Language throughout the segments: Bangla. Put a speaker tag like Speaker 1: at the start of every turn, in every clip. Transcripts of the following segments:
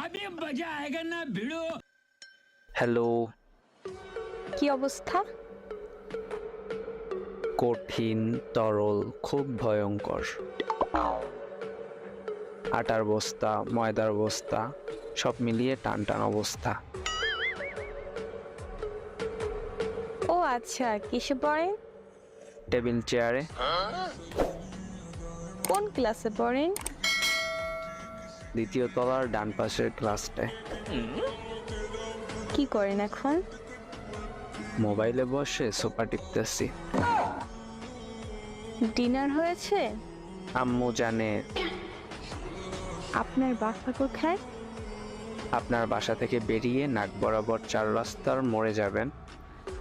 Speaker 1: अभी मजा आएगा ना भिड़ो।
Speaker 2: হ্যালো।
Speaker 3: কি অবস্থা?
Speaker 2: কঠিন, তরল, খুব ভয়ঙ্কর। আটার বস্তা, ময়দার বস্তা, সব মিলিয়ে টান টান অবস্থা।
Speaker 3: ও আচ্ছা, কিসে পড়েন?
Speaker 2: টেবিল চেয়ারে।
Speaker 3: কোন ক্লাসে পড়েন?
Speaker 2: দ্বিতীয় তলার ডান পাশের ক্লাসটায়।
Speaker 3: কি করেন এখন?
Speaker 2: মোবাইলে বসে সোফা টিপতেছি।
Speaker 3: ডিনার হয়েছে?
Speaker 2: আম্মু জানে।
Speaker 3: আপনার বাসা কোথায়?
Speaker 2: আপনার বাসা থেকে বেরিয়ে নাক বরাবর 4 রাস্তার মোড়ে যাবেন,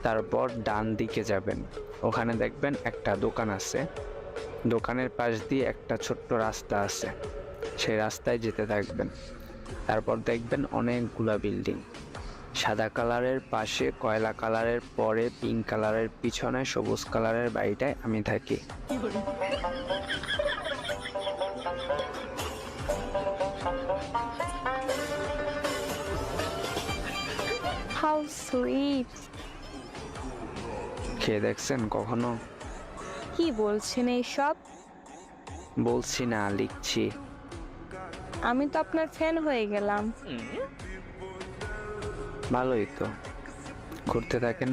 Speaker 2: তারপর ডান দিকে যাবেন। ওখানে দেখবেন একটা দোকান আছে, দোকানের পাশ দিয়ে একটা ছোট্ট রাস্তা আছে, সেই রাস্তায় যেতে থাকবেন। তারপর দেখবেন অনেকগুলা বিল্ডিং, সাদা কালারের পাশে কয়লা কালারের, পরে পিঙ্ক কালারের, পিছনে সবুজ কালারের বাড়িটায় আমি থাকি।
Speaker 3: How sweet!
Speaker 2: খেয়ে দেখছেন কখনো?
Speaker 3: কি বলছেন এইসব?
Speaker 2: বলছি না, লিখছি।
Speaker 3: আমি তো আপনার ফ্যান হয়ে গেলাম।
Speaker 2: ভালোই তো, ঘুরতে থাকেন।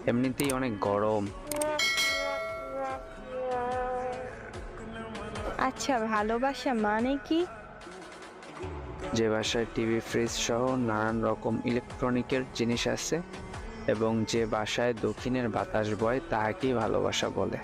Speaker 2: এমনিতেই অনেক গরম।
Speaker 3: আচ্ছা, ভালোবাসা মানে কি?
Speaker 2: যে বাসায় টিভি, ফ্রিজ সহ নানান রকম ইলেকট্রনিকের জিনিস আছে এবং যে বাসায় দক্ষিণের বাতাস বয় তাহাকেই ভালোবাসা বলে।